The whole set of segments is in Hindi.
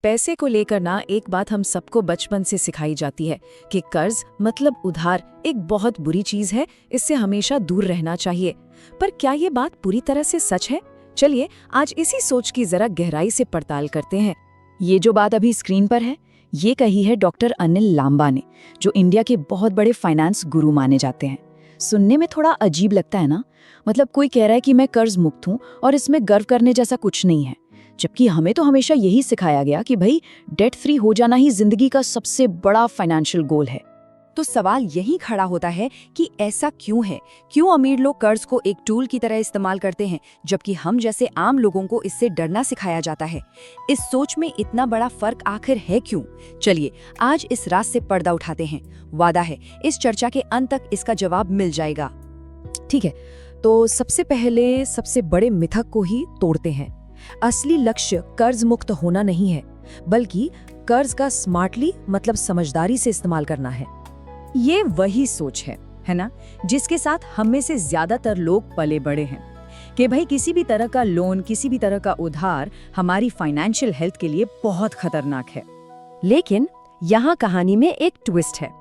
पैसे को लेकर ना एक बात हम सबको बचपन से सिखाई जाती है कि कर्ज मतलब उधार एक बहुत बुरी चीज है, इससे हमेशा दूर रहना चाहिए। पर क्या ये बात पूरी तरह से सच है? चलिए आज इसी सोच की जरा गहराई से पड़ताल करते हैं। ये जो बात अभी स्क्रीन पर है, ये कही है डॉक्टर अनिल लांबा ने, जो इंडिया के बहुत बड़े फाइनेंस गुरु माने जाते हैं। सुनने में थोड़ा अजीब लगता है ना, मतलब कोई कह रहा है कि मैं कर्ज मुक्त हूँ और इसमें गर्व करने जैसा कुछ नहीं है, जबकि हमें तो हमेशा यही सिखाया गया कि भाई डेट फ्री हो जाना ही जिंदगी का सबसे बड़ा फाइनेंशियल गोल है। तो सवाल यही खड़ा होता है कि ऐसा क्यों है? क्यों अमीर लोग कर्ज को एक टूल की तरह इस्तेमाल करते हैं, जबकि हम जैसे आम लोगों को इससे डरना सिखाया जाता है? इस सोच में इतना बड़ा फर्क आखिर है क्यों? चलिए आज इस राज से पर्दा उठाते हैं। वादा है इस चर्चा के अंत तक इसका जवाब मिल जाएगा। ठीक है, तो सबसे पहले सबसे बड़े मिथक को ही तोड़ते हैं। असली लक्ष्य कर्ज मुक्त होना नहीं है, बल्कि कर्ज का स्मार्टली मतलब समझदारी से इस्तेमाल करना है। ये वही सोच है ना, जिसके साथ हम में से ज्यादातर लोग पले बड़े हैं कि भाई किसी भी तरह का लोन, किसी भी तरह का उधार हमारी फाइनेंशियल हेल्थ के लिए बहुत खतरनाक है। लेकिन यहाँ कहानी में एक ट्विस्ट है।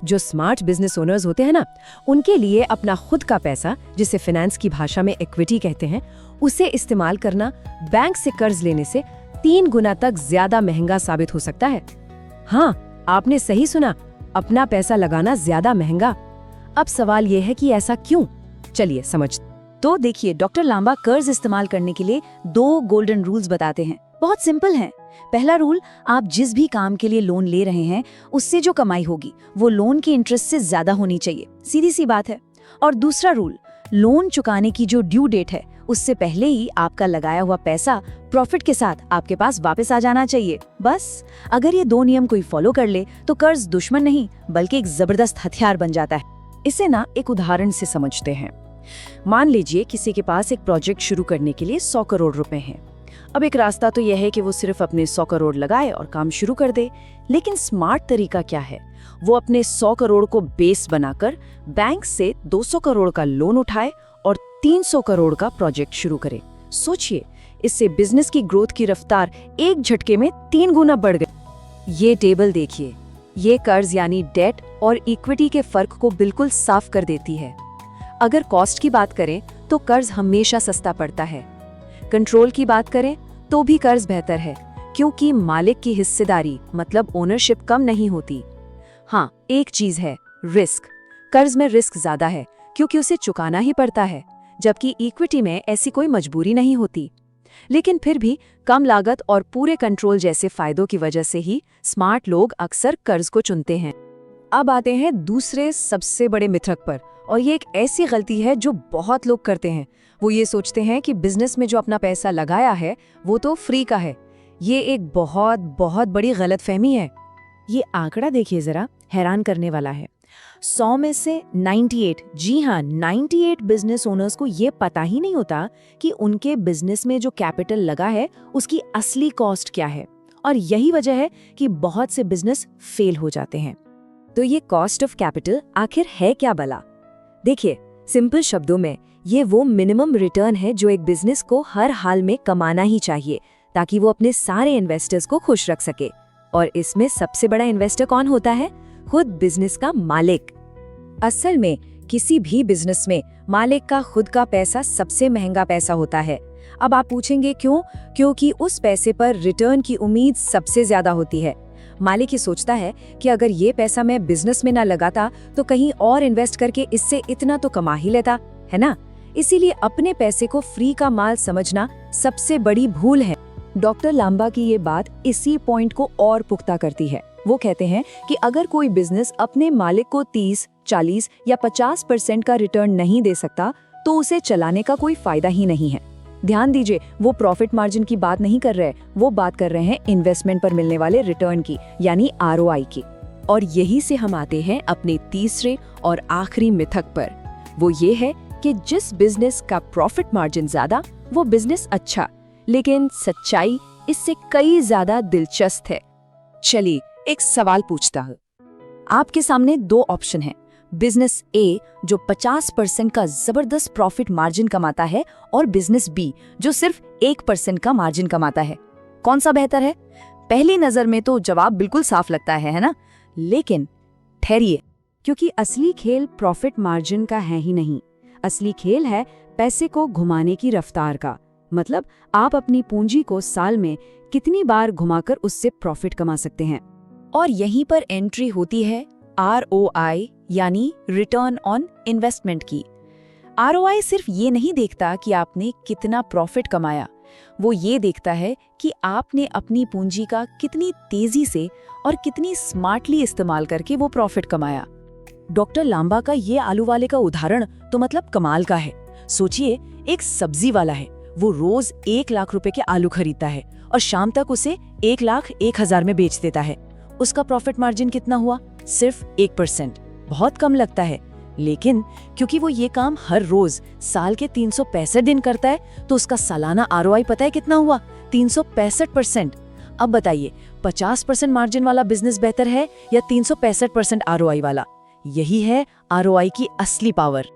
जो स्मार्ट बिजनेस ओनर्स होते हैं ना, उनके लिए अपना खुद का पैसा, जिसे फाइनेंस की भाषा में इक्विटी कहते हैं, उसे इस्तेमाल करना बैंक से कर्ज लेने से 3 गुना तक ज्यादा महंगा साबित हो सकता है। हाँ, आपने सही सुना, अपना पैसा लगाना ज्यादा महंगा। अब सवाल यह है कि ऐसा क्यों? चलिए समझ। तो देखिए, डॉक्टर लांबा कर्ज इस्तेमाल करने के लिए 2 गोल्डन रूल्स बताते हैं। बहुत सिंपल है। पहला रूल, आप जिस भी काम के लिए लोन ले रहे हैं उससे जो कमाई होगी वो लोन की इंटरेस्ट से ज्यादा होनी चाहिए। सीधी सी बात है। और दूसरा रूल, लोन चुकाने की जो ड्यू डेट है उससे पहले ही आपका लगाया हुआ पैसा प्रॉफिट के साथ आपके पास वापस आ जाना चाहिए। बस अगर ये 2 नियम कोई फॉलो कर ले तो कर्ज दुश्मन नहीं बल्कि एक जबरदस्त हथियार बन जाता है। इसे ना एक उदाहरण से समझते हैं। मान लीजिए किसी के पास एक प्रोजेक्ट शुरू करने के लिए 100 करोड़ रुपए हैं। अब एक रास्ता तो यह है कि वो सिर्फ अपने 100 करोड़ लगाए और काम शुरू कर दे। लेकिन स्मार्ट तरीका क्या है? वो अपने 100 करोड़ को बेस बनाकर बैंक से 200 करोड़ का लोन उठाए और 300 करोड़ का प्रोजेक्ट शुरू करे। सोचिए, इससे बिजनेस की ग्रोथ की रफ्तार एक झटके में 3 गुना बढ़ गई। ये टेबल देखिए, ये कर्ज यानी डेट और इक्विटी के फर्क को बिल्कुल साफ कर देती है। अगर कॉस्ट की बात करें तो कर्ज हमेशा सस्ता पड़ता है। कंट्रोल की बात करें तो भी कर्ज बेहतर है, क्योंकि मालिक की हिस्सेदारी मतलब ओनरशिप कम नहीं होती। हाँ, एक चीज है, रिस्क। कर्ज में रिस्क ज्यादा है क्योंकि उसे चुकाना ही पड़ता है, जबकि इक्विटी में ऐसी कोई मजबूरी नहीं होती। लेकिन फिर भी कम लागत और पूरे कंट्रोल जैसे फायदों की वजह से ही स्मार्ट लोग अक्सर कर्ज को चुनते हैं। अब आते हैं दूसरे सबसे बड़े मिथक पर, और ये एक ऐसी गलती है जो बहुत लोग करते हैं। वो ये सोचते हैं कि बिजनेस में जो अपना पैसा लगाया है वो तो फ्री का है। ये एक बहुत बहुत बड़ी गलतफहमी है। ये आंकड़ा देखिए जरा, हैरान करने वाला है। 100 में से 98, जी हाँ 98 बिजनेस ओनर्स को ये पता ही नहीं होता कि उनके बिजनेस में जो कैपिटल लगा है उसकी असली कॉस्ट क्या है। और यही वजह है कि बहुत से बिजनेस फेल हो जाते हैं। तो ये कॉस्ट ऑफ कैपिटल आखिर है क्या भला? देखिए, सिंपल शब्दों में ये वो मिनिमम रिटर्न है जो एक बिजनेस को हर हाल में कमाना ही चाहिए ताकि वो अपने सारे इन्वेस्टर्स को खुश रख सके। और इसमें सबसे बड़ा इन्वेस्टर कौन होता है? खुद बिजनेस का मालिक। असल में किसी भी बिजनेस में मालिक का खुद का पैसा सबसे महंगा पैसा होता है। अब आप पूछेंगे क्यों? क्योंकि उस पैसे पर रिटर्न की उम्मीद सबसे ज्यादा होती है। मालिक ये सोचता है कि अगर ये पैसा मैं बिजनेस में ना लगाता तो कहीं और इन्वेस्ट करके इससे इतना तो कमा ही लेता, है ना? इसीलिए अपने पैसे को फ्री का माल समझना सबसे बड़ी भूल है। डॉक्टर लांबा की ये बात इसी पॉइंट को और पुख्ता करती है। वो कहते हैं कि अगर कोई बिजनेस अपने मालिक को 30, 40 या 50% का रिटर्न नहीं दे सकता तो उसे चलाने का कोई फायदा ही नहीं है। ध्यान दीजिए, वो प्रॉफिट मार्जिन की बात नहीं कर रहे, वो बात कर रहे हैं इन्वेस्टमेंट पर मिलने वाले रिटर्न की, यानी ROI की। और यही से हम आते हैं अपने तीसरे और आखिरी मिथक पर। वो ये है कि जिस बिजनेस का प्रॉफिट मार्जिन ज्यादा वो बिजनेस अच्छा, लेकिन सच्चाई इससे कई ज्यादा दिलचस्प है। चलिए एक सवाल पूछता हूँ। आपके सामने 2 ऑप्शन हैं। बिजनेस ए जो 50% का जबरदस्त प्रॉफिट मार्जिन कमाता है और बिजनेस बी जो सिर्फ 1% का मार्जिन कमाता है। कौन सा बेहतर है? पहली नजर में तो जवाब बिल्कुल साफ लगता है ना? लेकिन ठहरिए, क्योंकि असली खेल प्रॉफिट मार्जिन का है ही नहीं। असली खेल है पैसे को घुमाने की रफ्तार का। मतलब आप अपनी पूंजी को साल में कितनी बार घुमाकर उससे प्रॉफिट कमा सकते हैं। और यहीं पर एंट्री होती है ROI यानी रिटर्न ऑन इन्वेस्टमेंट की। ROI सिर्फ ये नहीं देखता कि आपने कितना प्रॉफिट कमाया, वो ये देखता है कि आपने अपनी पूंजी का कितनी तेजी से और कितनी स्मार्टली इस्तेमाल करके वो प्रॉफिट कमाया। डॉक्टर लांबा का ये आलू वाले का उदाहरण तो मतलब कमाल का है। सोचिए, एक सब्जी वाला है, वो रोज 1 लाख रुपए के आलू खरीदता है और शाम तक उसे 1,01,000 में बेच देता है। उसका प्रॉफिट मार्जिन कितना हुआ? सिर्फ 1%। बहुत कम लगता है, लेकिन क्योंकि वो ये काम हर रोज साल के 365 दिन करता है, तो उसका सालाना ROI पता है कितना हुआ? 365%। अब बताइए, 50% मार्जिन वाला बिजनेस बेहतर है या 365% ROI वाला? यही है ROI की असली पावर।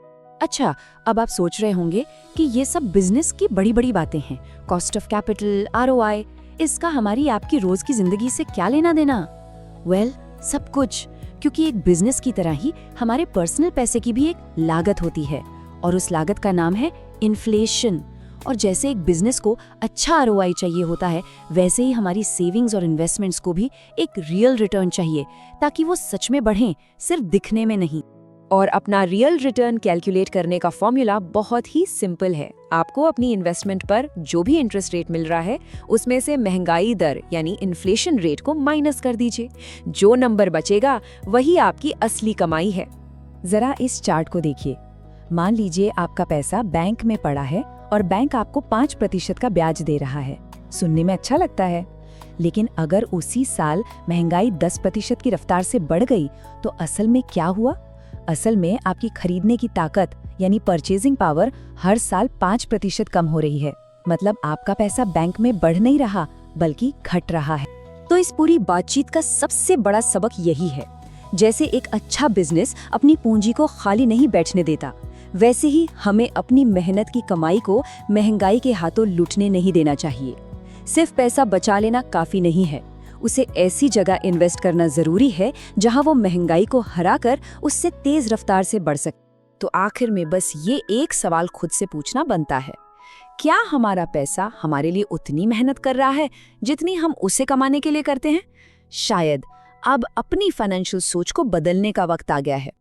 अच्छा, अब आप सोच रहे होंगे कि ये सब बिजनेस की बड़ी बड़ी बातें हैं, कॉस्ट ऑफ कैपिटल, ROI, इसका हमारी आपकी रोज की जिंदगी से क्या लेना देना? वेल, सब कुछ, क्योंकि एक बिजनेस की तरह ही हमारे पर्सनल पैसे की भी एक लागत होती है, और उस लागत का नाम है इन्फ्लेशन। और जैसे एक बिजनेस को अच्छा ROI चाहिए होता है, वैसे ही हमारी सेविंग्स और इन्वेस्टमेंट्स को भी एक रियल रिटर्न चाहिए, ताकि वो सच में बढ़ें, सिर्फ दिखने में नहीं। और अपना रियल रिटर्न कैलकुलेट करने का फॉर्मूला बहुत ही सिंपल है। आपको अपनी इन्वेस्टमेंट पर जो भी इंटरेस्ट रेट मिल रहा है, उसमें से महंगाई दर यानी इन्फ्लेशन रेट को माइनस कर दीजिए। जो नंबर बचेगा वही आपकी असली कमाई है। जरा इस चार्ट को देखिए। मान लीजिए आपका पैसा बैंक में पड़ा है और बैंक आपको 5% का ब्याज दे रहा है। सुनने में अच्छा लगता है, लेकिन अगर उसी साल महंगाई 10% की रफ्तार से बढ़ गई तो असल में क्या हुआ? असल में आपकी खरीदने की ताकत यानी परचेजिंग पावर हर साल 5% कम हो रही है। मतलब आपका पैसा बैंक में बढ़ नहीं रहा, बल्कि घट रहा है। तो इस पूरी बातचीत का सबसे बड़ा सबक यही है, जैसे एक अच्छा बिजनेस अपनी पूंजी को खाली नहीं बैठने देता, वैसे ही हमें अपनी मेहनत की कमाई को महंगाई के हाथों लूटने नहीं देना चाहिए। सिर्फ पैसा बचा लेना काफी नहीं है, उसे ऐसी जगह इन्वेस्ट करना जरूरी है जहां वो महंगाई को हराकर उससे तेज रफ्तार से बढ़ सके। तो आखिर में बस ये एक सवाल खुद से पूछना बनता है, क्या हमारा पैसा हमारे लिए उतनी मेहनत कर रहा है जितनी हम उसे कमाने के लिए करते हैं? शायद अब अपनी फाइनेंशियल सोच को बदलने का वक्त आ गया है।